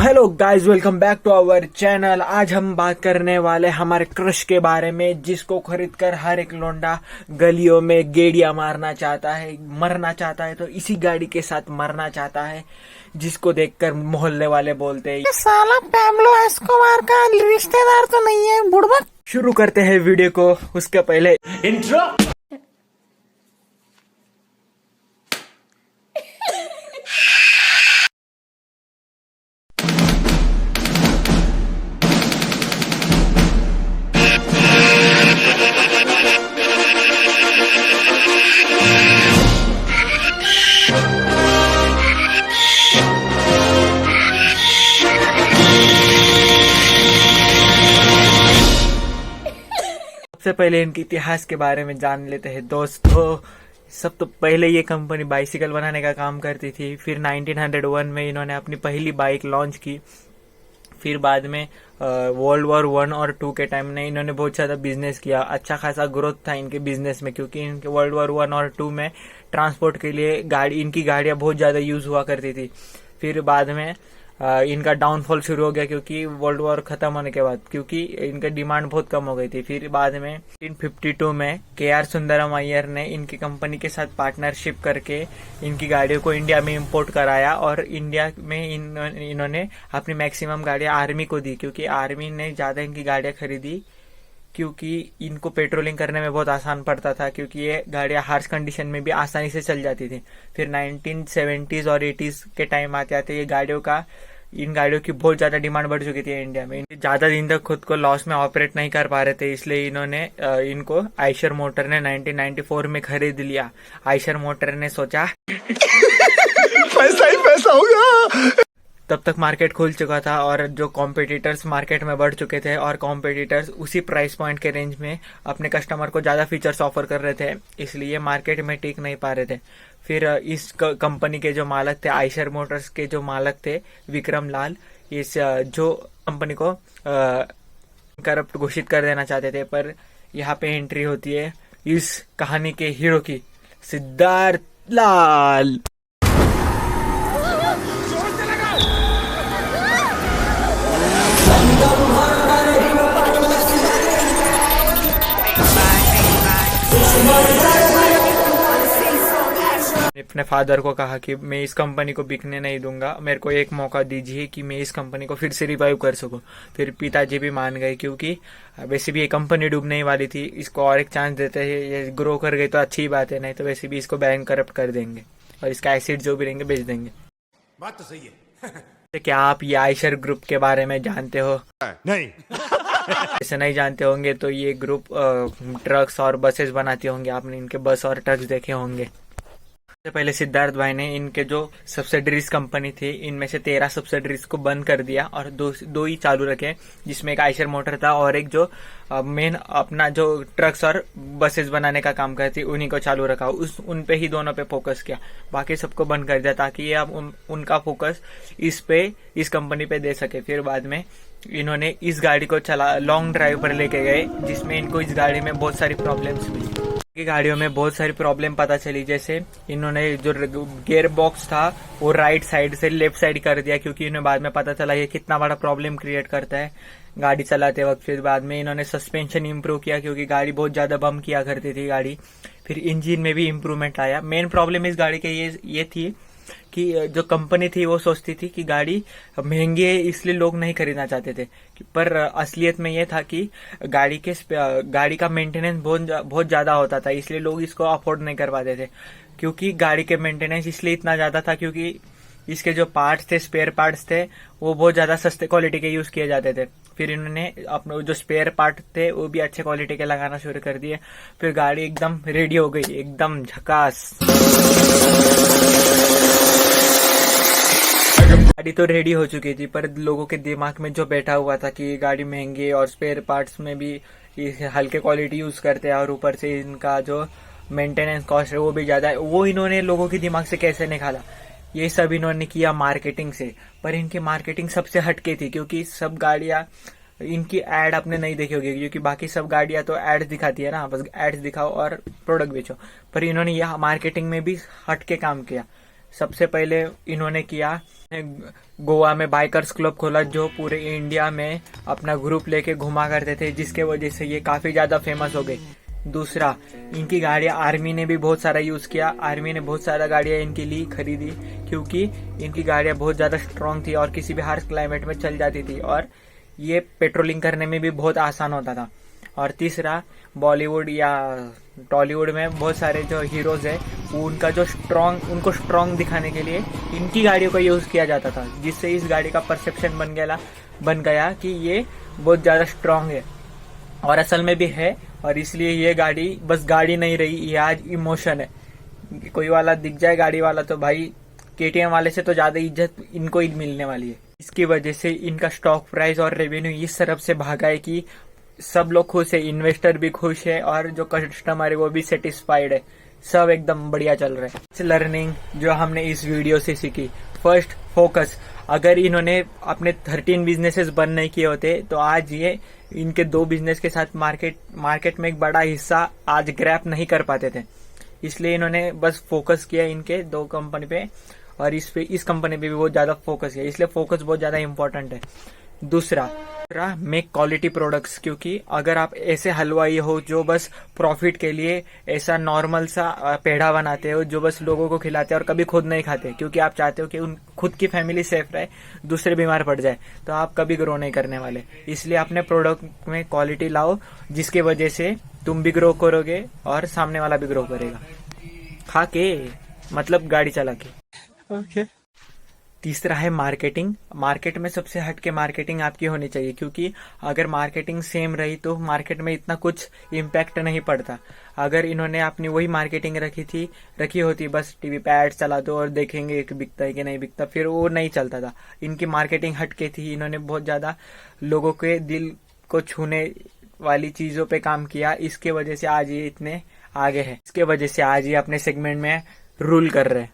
Hello guys, welcome back to our channel. आज हम बात करने वाले हमारे क्रश के बारे में, जिसको खरीदकर हर एक लौंडा गलियों में गेड़िया मारना चाहता है, मरना चाहता है तो इसी गाड़ी के साथ मरना चाहता है, जिसको देखकर मोहल्ले वाले बोलते हैं, साला पैब्लो एस्कोबार का रिश्तेदार तो नहीं है बुड़बक। शुरू करते हैं वीडियो को। उसके पहले इंट्रो। सबसे पहले इनके इतिहास के बारे में जान लेते हैं दोस्तों। सब तो पहले ये कंपनी बाइसिकल बनाने का काम करती थी। फिर 1901 में इन्होंने अपनी पहली बाइक लॉन्च की। फिर बाद में वर्ल्ड वॉर 1 और 2 के टाइम में इन्होंने बहुत ज़्यादा बिजनेस किया। अच्छा खासा ग्रोथ था इनके बिजनेस में, क्योंकि इनके वर्ल्ड वॉर 1 और 2 में ट्रांसपोर्ट के लिए इनकी गाड़ियाँ बहुत ज़्यादा यूज हुआ करती थी। फिर बाद में इनका डाउनफॉल शुरू हो गया, क्योंकि वर्ल्ड वॉर खत्म होने के बाद, क्योंकि इनका डिमांड बहुत कम हो गई थी। फिर बाद में 1952 में के.आर. सुंदरम अय्यर ने इनकी कंपनी के साथ पार्टनरशिप करके इनकी गाड़ियों को इंडिया में इंपोर्ट कराया, और इंडिया में इन्होंने अपनी मैक्सिमम गाड़ियां आर्मी को दी, क्योंकि आर्मी ने ज्यादा इनकी गाड़ियां खरीदी, क्योंकि इनको पेट्रोलिंग करने में बहुत आसान पड़ता था, क्योंकि ये गाड़ियां हार्श कंडीशन में भी आसानी से चल जाती थी। फिर 1970s और 80s के टाइम आते आते इन गाड़ियों की बहुत ज्यादा डिमांड बढ़ चुकी थी इंडिया में। ज्यादा दिन तक खुद को लॉस में ऑपरेट नहीं कर पा रहे थे, इसलिए इनको आयशर मोटर ने 1994 में खरीद लिया। आयशर मोटर ने सोचा पैसा ही पैसा होगा। तब तक मार्केट खुल चुका था, और जो कॉम्पिटिटर्स मार्केट में बढ़ चुके थे, और कॉम्पिटिटर्स उसी प्राइस पॉइंट के रेंज में अपने कस्टमर को ज्यादा फीचर्स ऑफर कर रहे थे, इसलिए मार्केट में टिक नहीं पा रहे थे। फिर इस कंपनी के जो मालक थे, आयशर मोटर्स के जो मालक थे विक्रम लाल, इस जो कंपनी को करप्ट घोषित कर देना चाहते थे। पर यहाँ पे एंट्री होती है इस कहानी के हीरो की, सिद्धार्थ लाल। अपने फादर को कहा कि मैं इस कंपनी को बिकने नहीं दूंगा, मेरे को एक मौका दीजिए कि मैं इस कंपनी को फिर से रिवाइव कर सकूं। फिर पिताजी भी मान गए, क्योंकि वैसे भी ये कंपनी डूबने ही वाली थी, इसको और एक चांस देते हैं, ये ग्रो कर गई तो अच्छी बात है, नहीं तो वैसे भी इसको बैंक करप्ट कर देंगे और इसका एसिड जो भी रहेंगे बेच देंगे। बात तो सही है। क्या आप ये आयशर ग्रुप के बारे में जानते हो? नहीं। ऐसे नहीं जानते होंगे तो ये ग्रुप ट्रक्स और बसेस बनाती होंगे। आपने इनके बस और ट्रक्स देखे होंगे। सबसे पहले सिद्धार्थ भाई ने इनके जो सब्सिडरीज कंपनी थी, इनमें से 13 सब्सिडरीज को बंद कर दिया और दो ही चालू रखे, जिसमें एक आयशर मोटर था और एक जो मेन अपना जो ट्रक्स और बसेस बनाने का काम करती, उन्हीं को चालू रखा। उन पे ही दोनों पे फोकस किया, बाकी सबको बंद कर दिया, ताकि ये अब उनका फोकस इस कंपनी पे दे सके। फिर बाद में इन्होंने इस गाड़ी को लॉन्ग ड्राइव पर लेके गए, जिसमें इनको इस गाड़ी में बहुत सारी प्रॉब्लम्स मिली। गाड़ियों में बहुत सारी प्रॉब्लम पता चली, जैसे इन्होंने जो गियर बॉक्स था वो राइट साइड से लेफ्ट साइड कर दिया, क्योंकि इन्हें बाद में पता चला ये कितना बड़ा प्रॉब्लम क्रिएट करता है गाड़ी चलाते वक्त। फिर बाद में इन्होंने सस्पेंशन इंप्रूव किया, क्योंकि गाड़ी बहुत ज्यादा बम किया करती थी गाड़ी। फिर इंजन में भी इम्प्रूवमेंट आया। मेन प्रॉब्लम इस गाड़ी के ये थी कि जो कंपनी थी वो सोचती थी कि गाड़ी महंगी है, इसलिए लोग नहीं खरीदना चाहते थे, पर असलियत में ये था कि गाड़ी का मेंटेनेंस बहुत ज्यादा होता था, इसलिए लोग इसको अफोर्ड नहीं कर पाते थे। क्योंकि गाड़ी के मेंटेनेंस इसलिए इतना ज्यादा था क्योंकि इसके जो पार्ट्स थे, स्पेयर पार्ट्स थे, वो बहुत ज्यादा सस्ते क्वालिटी के यूज किए जाते थे। फिर इन्होंने अपने जो स्पेयर पार्ट थे वो भी अच्छे क्वालिटी के लगाना शुरू कर दिए। फिर गाड़ी एकदम रेडी हो गई, एकदम झकास। गाड़ी तो रेडी हो चुकी थी, पर लोगों के दिमाग में जो बैठा हुआ था कि ये गाड़ी महंगी है और स्पेयर पार्ट्स में भी हल्के क्वालिटी यूज करते हैं, और ऊपर से इनका जो मेंटेनेंस कॉस्ट है वो भी ज्यादा है, वो इन्होंने लोगों के दिमाग से कैसे निकाला? ये सब इन्होंने किया मार्केटिंग से। पर इनकी मार्केटिंग सबसे हटके थी, क्योंकि सब गाड़ियां इनकी एड आपने नहीं देखी होगी, क्योंकि बाकी सब गाड़ियां तो एड्स दिखाती है ना, बस एड्स दिखाओ और प्रोडक्ट बेचो। पर इन्होंने यह मार्केटिंग में भी हटके काम किया। सबसे पहले इन्होंने किया गोवा में बाइकर्स क्लब खोला, जो पूरे इंडिया में अपना ग्रुप लेके घुमा करते थे, जिसके वजह से ये काफी ज्यादा फेमस हो गए। दूसरा, इनकी गाड़ियां आर्मी ने भी बहुत सारा यूज किया। आर्मी ने बहुत सारा गाड़ियां इनके लिए खरीदी, क्योंकि इनकी गाड़ियां बहुत ज्यादा स्ट्रांग थी और किसी भी हार्श क्लाइमेट में चल जाती थी, और ये पेट्रोलिंग करने में भी बहुत आसान होता था। और तीसरा, बॉलीवुड या टॉलीवुड में बहुत सारे जो हीरोज है, उनको स्ट्रांग दिखाने के लिए इनकी गाड़ियों का यूज किया जाता था, जिससे इस गाड़ी का परसेप्शन बन गया कि ये बहुत ज्यादा स्ट्रांग है, और असल में भी है। और इसलिए ये गाड़ी बस गाड़ी नहीं रही, ये आज इमोशन है। कोई वाला दिख जाए गाड़ी वाला तो भाई केटीएम वाले से तो ज्यादा इज्जत इनको ही मिलने वाली है। इसकी वजह से इनका स्टॉक प्राइस और रेवेन्यू इस तरफ से भागा है कि सब लोग खुश है, इन्वेस्टर भी खुश है और जो कस्टमर है वो भी सेटिस्फाइड है। सब एकदम बढ़िया चल रहा है। लर्निंग जो हमने इस वीडियो से सीखी, फर्स्ट, फोकस। अगर इन्होंने अपने 13 बिजनेसेस बंद नहीं किए होते तो आज ये इनके 2 बिजनेस के साथ मार्केट में एक बड़ा हिस्सा आज ग्रैप नहीं कर पाते थे। इसलिए इन्होंने बस फोकस किया इनके 2 कंपनी पे, और इस कंपनी पे भी बहुत ज्यादा फोकस किया। इसलिए फोकस बहुत ज्यादा इंपॉर्टेंट है। दूसरा, मेक क्वालिटी प्रोडक्ट्स, क्योंकि अगर आप ऐसे हलवाई हो जो बस प्रॉफिट के लिए ऐसा नॉर्मल सा पेड़ा बनाते हो जो बस लोगों को खिलाते हैं और कभी खुद नहीं खाते, क्योंकि आप चाहते हो कि खुद की फैमिली सेफ रहे, दूसरे बीमार पड़ जाए, तो आप कभी ग्रो नहीं करने वाले। इसलिए अपने प्रोडक्ट में क्वालिटी लाओ, जिसकी वजह से तुम भी ग्रो करोगे और सामने वाला भी ग्रो करेगा। खा के मतलब गाड़ी चला के। ओके। तीसरा है मार्केटिंग। मार्केट में सबसे हटके मार्केटिंग आपकी होनी चाहिए, क्योंकि अगर मार्केटिंग सेम रही तो मार्केट में इतना कुछ इम्पैक्ट नहीं पड़ता। अगर इन्होंने अपनी वही मार्केटिंग रखी होती, बस टीवी पे एड चला दो और देखेंगे कि बिकता है कि नहीं बिकता, फिर वो नहीं चलता था। इनकी मार्केटिंग हटके थी, इन्होंने बहुत ज्यादा लोगों के दिल को छूने वाली चीजों पे काम किया। इसके वजह से आज ये इतने आगे है। इसके वजह से आज ये अपने सेगमेंट में रूल कर रहे हैं।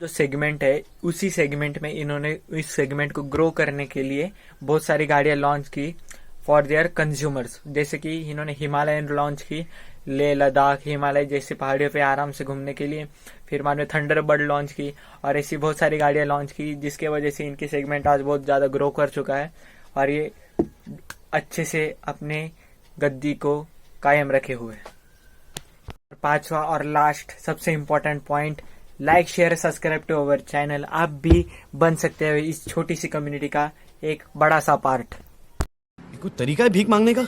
जो सेगमेंट है, उसी सेगमेंट में इन्होंने इस सेगमेंट को ग्रो करने के लिए बहुत सारी गाड़ियां लॉन्च की फॉर देयर कंज्यूमर्स। जैसे कि इन्होंने हिमालयन लॉन्च की, लेह लद्दाख हिमालय जैसी पहाड़ियों पे आराम से घूमने के लिए। फिर बाद में थंडरबर्ड लॉन्च की, और ऐसी बहुत सारी गाड़ियां लॉन्च की, जिसके वजह से इनकी सेगमेंट आज बहुत ज्यादा ग्रो कर चुका है और ये अच्छे से अपने गद्दी को कायम रखे हुए। 5वां और लास्ट सबसे important point, like share subscribe to our channel. आप भी बन सकते हो इस छोटी सी कम्युनिटी का एक बड़ा सा पार्ट। कोई तरीका है भीख मांगने का?